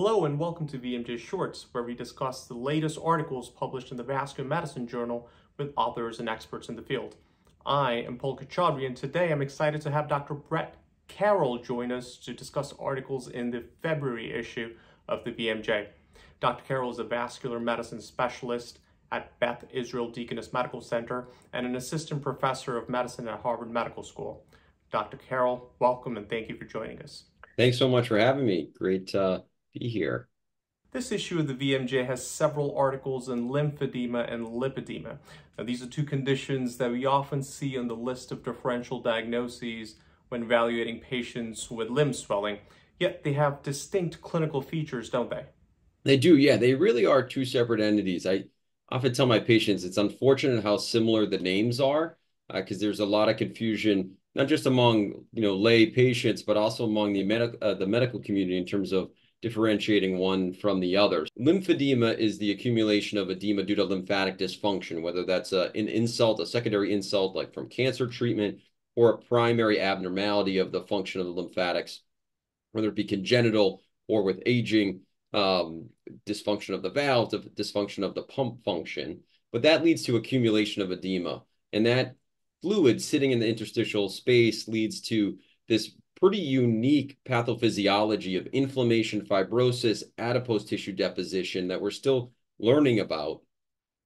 Hello and welcome to VMJ Shorts, where we discuss the latest articles published in the Vascular Medicine journal with authors and experts in the field. I am Paul Kachadri, and today I'm excited to have Dr. J Carroll join us to discuss articles in the February issue of the VMJ. Dr. Carroll is a vascular medicine specialist at Beth Israel Deaconess Medical Center and an assistant professor of medicine at Harvard Medical School. Dr. Carroll, welcome and thank you for joining us. Thanks so much for having me. Great to be here. This issue of the VMJ has several articles on lymphedema and lipedema. Now, these are two conditions that we often see on the list of differential diagnoses when evaluating patients with limb swelling, yet they have distinct clinical features, don't they? They do, yeah. They really are two separate entities. I often tell my patients it's unfortunate how similar the names are because there's a lot of confusion, not just among lay patients, but also among the medical community in terms of differentiating one from the other. Lymphedema is the accumulation of edema due to lymphatic dysfunction, whether that's an insult, a secondary insult like from cancer treatment, or a primary abnormality of the function of the lymphatics, whether it be congenital or with aging, dysfunction of the valves, dysfunction of the pump function. But that leads to accumulation of edema. And that fluid sitting in the interstitial space leads to this pretty unique pathophysiology of inflammation, fibrosis, adipose tissue deposition that we're still learning about.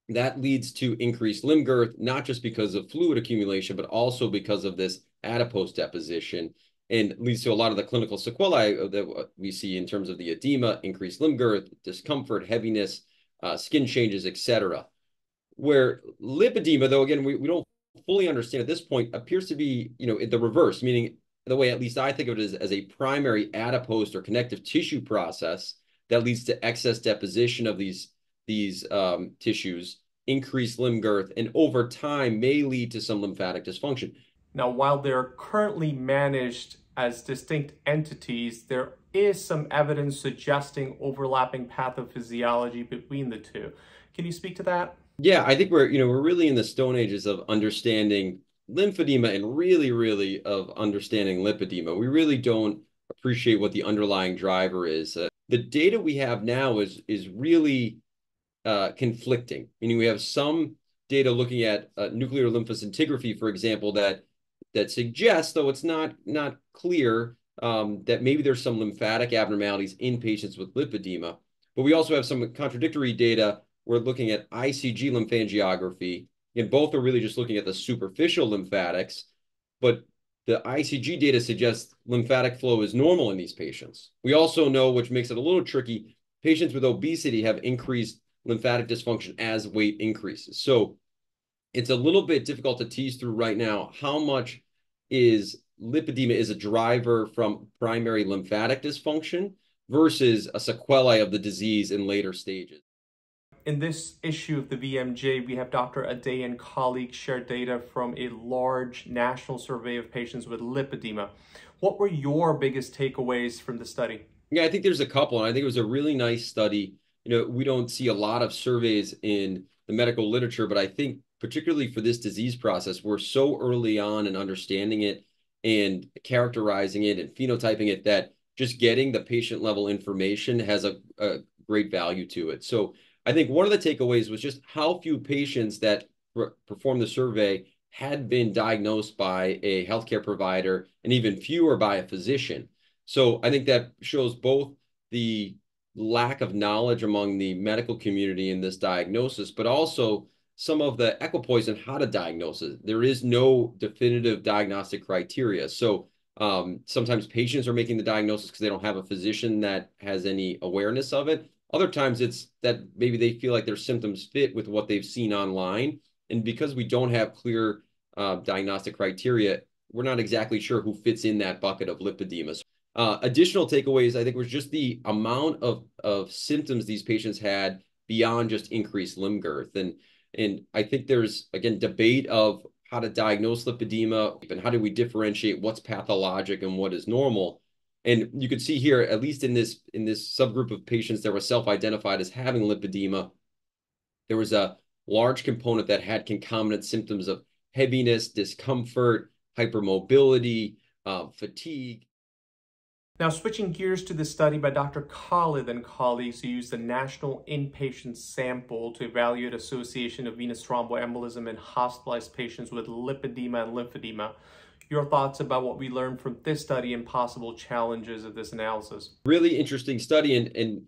That leads to increased limb girth, not just because of fluid accumulation, but also because of this adipose deposition, and leads to a lot of the clinical sequelae that we see in terms of the edema, increased limb girth, discomfort, heaviness, skin changes, etc. Where lipedema, though, again, we don't fully understand at this point, appears to be, the reverse, meaning the way at least I think of it is as a primary adipose or connective tissue process that leads to excess deposition of these tissues, increased limb girth, and over time may lead to some lymphatic dysfunction. Now, while they're currently managed as distinct entities, there is some evidence suggesting overlapping pathophysiology between the two. Can you speak to that? Yeah, I think we're really in the stone ages of understanding lymphedema and really of understanding lipedema. We really don't appreciate what the underlying driver is. The data we have now is really conflicting. Meaning we have some data looking at nuclear lymphoscintigraphy, for example, that suggests, though it's not clear, that maybe there's some lymphatic abnormalities in patients with lipedema. But we also have some contradictory data. We're looking at ICG lymphangiography, and both are really just looking at the superficial lymphatics, but the ICG data suggests lymphatic flow is normal in these patients. We also know, which makes it a little tricky, patients with obesity have increased lymphatic dysfunction as weight increases. So it's a little bit difficult to tease through right now how much is lipedema is a driver from primary lymphatic dysfunction versus a sequelae of the disease in later stages. In this issue of the VMJ, we have Dr. Aday and colleagues share data from a large national survey of patients with lipedema. What were your biggest takeaways from the study? Yeah, I think there's a couple, and I think it was a really nice study. We don't see a lot of surveys in the medical literature, but I think particularly for this disease process, we're so early on in understanding it and characterizing it and phenotyping it that just getting the patient level information has a great value to it. So I think one of the takeaways was just how few patients that performed the survey had been diagnosed by a healthcare provider and even fewer by a physician. So I think that shows both the lack of knowledge among the medical community in this diagnosis, but also some of the equipoise in how to diagnose it. There is no definitive diagnostic criteria. So sometimes patients are making the diagnosis because they don't have a physician that has any awareness of it. Other times it's that maybe they feel like their symptoms fit with what they've seen online. And because we don't have clear diagnostic criteria, we're not exactly sure who fits in that bucket of lipedema. Additional takeaways, I think, was just the amount of symptoms these patients had beyond just increased limb girth. And I think there's, again, debate of how to diagnose lipedema and how do we differentiate what's pathologic and what is normal. And you could see here, at least in this subgroup of patients that were self-identified as having lipedema, there was a large component that had concomitant symptoms of heaviness, discomfort, hypermobility, fatigue. Now, switching gears to the study by Dr. Khalid and colleagues who used the National Inpatient Sample to evaluate association of venous thromboembolism in hospitalized patients with lipedema and lymphedema. Your thoughts about what we learned from this study and possible challenges of this analysis? Really interesting study and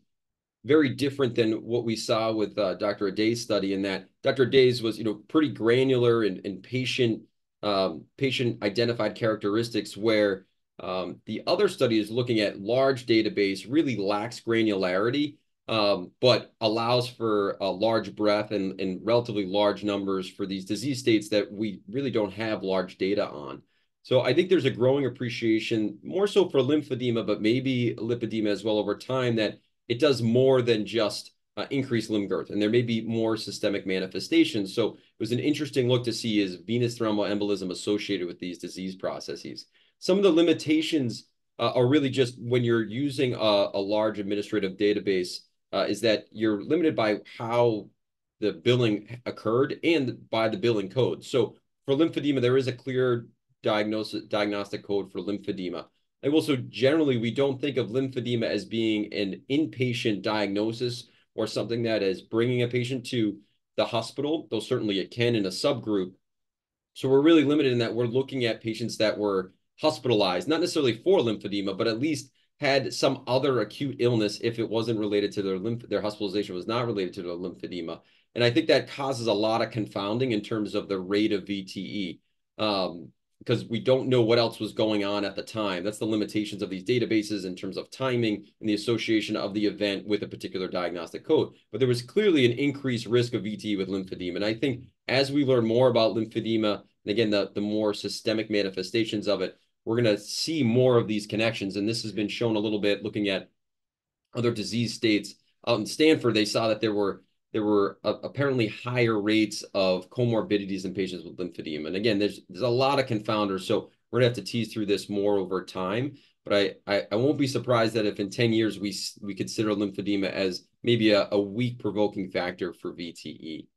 very different than what we saw with Dr. Aday's study, in that Dr. Aday's was, pretty granular and patient identified characteristics, where the other study is looking at large database, really lacks granularity, but allows for a large breadth and relatively large numbers for these disease states that we really don't have large data on. So I think there's a growing appreciation, more so for lymphedema, but maybe lipedema as well over time, that it does more than just increase limb girth, and there may be more systemic manifestations. So it was an interesting look to see, is venous thromboembolism associated with these disease processes. Some of the limitations are really just when you're using a large administrative database, is that you're limited by how the billing occurred and by the billing code. So for lymphedema, there is a clear diagnostic code for lymphedema. And also, generally, we don't think of lymphedema as being an inpatient diagnosis or something that is bringing a patient to the hospital, though certainly it can in a subgroup. So we're really limited in that we're looking at patients that were hospitalized, not necessarily for lymphedema, but at least had some other acute illness if it wasn't related to their hospitalization was not related to their lymphedema. And I think that causes a lot of confounding in terms of the rate of VTE. Because we don't know what else was going on at the time. That's the limitations of these databases in terms of timing and the association of the event with a particular diagnostic code. But there was clearly an increased risk of VTE with lymphedema. And I think as we learn more about lymphedema, and again, the more systemic manifestations of it, we're going to see more of these connections. And this has been shown a little bit looking at other disease states. Out in Stanford, they saw that there were apparently higher rates of comorbidities in patients with lymphedema. And again, there's a lot of confounders, so we're gonna have to tease through this more over time. But I won't be surprised that if in 10 years we consider lymphedema as maybe a weak provoking factor for VTE.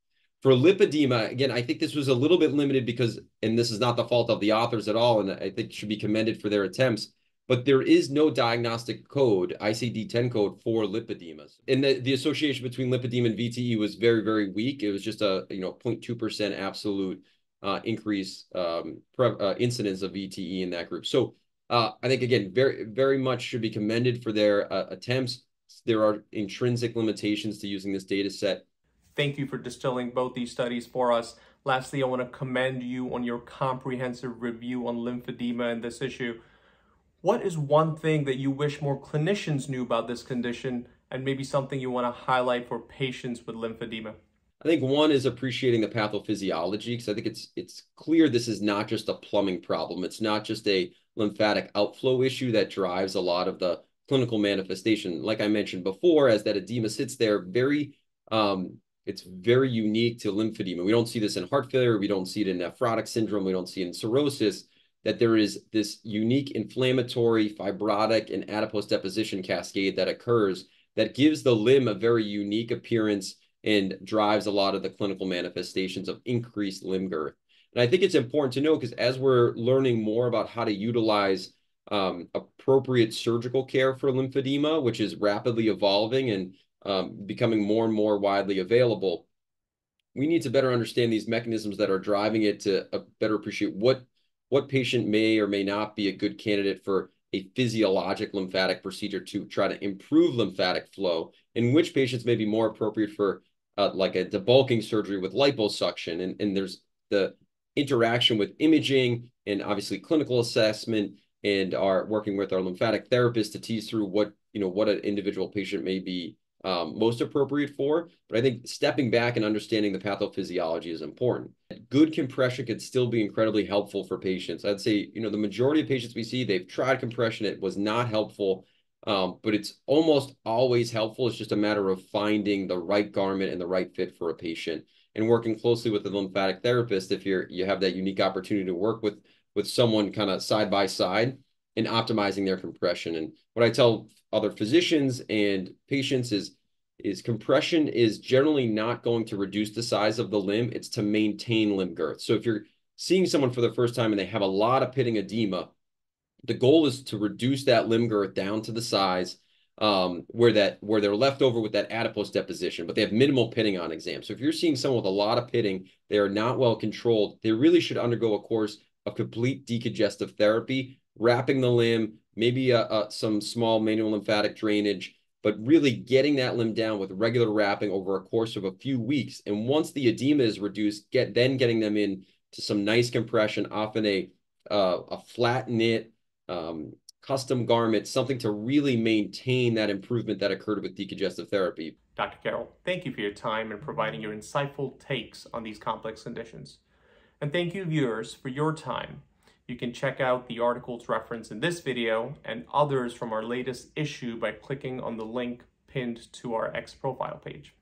For lipedema, again, I think this was a little bit limited because, and this is not the fault of the authors at all, and I think should be commended for their attempts, but there is no diagnostic code, ICD-10 code, for lipedemas. And the association between lipedema and VTE was very, very weak. It was just a 0.2% absolute increase incidence of VTE in that group. So I think, again, very, very much should be commended for their attempts. There are intrinsic limitations to using this data set. Thank you for distilling both these studies for us. Lastly, I want to commend you on your comprehensive review on lymphedema and this issue. What is one thing that you wish more clinicians knew about this condition, and maybe something you want to highlight for patients with lymphedema? I think one is appreciating the pathophysiology, because I think it's clear this is not just a plumbing problem. It's not just a lymphatic outflow issue that drives a lot of the clinical manifestation. Like I mentioned before, as that edema sits there, it's very unique to lymphedema. We don't see this in heart failure. We don't see it in nephrotic syndrome. We don't see it in cirrhosis. That there is this unique inflammatory, fibrotic, and adipose deposition cascade that occurs that gives the limb a very unique appearance and drives a lot of the clinical manifestations of increased limb girth. And I think it's important to know, because as we're learning more about how to utilize appropriate surgical care for lymphedema, which is rapidly evolving and becoming more and more widely available, we need to better understand these mechanisms that are driving it to better appreciate what patient may or may not be a good candidate for a physiologic lymphatic procedure to try to improve lymphatic flow, and which patients may be more appropriate for like a debulking surgery with liposuction. And there's the interaction with imaging and obviously clinical assessment, and are working with our lymphatic therapist to tease through what an individual patient may be most appropriate for. But I think stepping back and understanding the pathophysiology is important. Good compression could still be incredibly helpful for patients. I'd say, the majority of patients we see, they've tried compression. It was not helpful, but it's almost always helpful. It's just a matter of finding the right garment and the right fit for a patient, and working closely with the lymphatic therapist if you have that unique opportunity to work with someone kind of side by side and optimizing their compression. And what I tell other physicians and patients is compression is generally not going to reduce the size of the limb. It's to maintain limb girth. So if you're seeing someone for the first time and they have a lot of pitting edema, The goal is to reduce that limb girth down to the size where they're left over with that adipose deposition, but they have minimal pitting on exam. So if you're seeing someone with a lot of pitting, they are not well controlled, they really should undergo a course of complete decongestive therapy, wrapping the limb, maybe some small manual lymphatic drainage, but really getting that limb down with regular wrapping over a course of a few weeks. And once the edema is reduced, getting them in to some nice compression, often a flat knit, custom garment, something to really maintain that improvement that occurred with decongestive therapy. Dr. Carroll, thank you for your time and providing your insightful takes on these complex conditions. And thank you, viewers, for your time. You can check out the articles referenced in this video and others from our latest issue by clicking on the link pinned to our X profile page.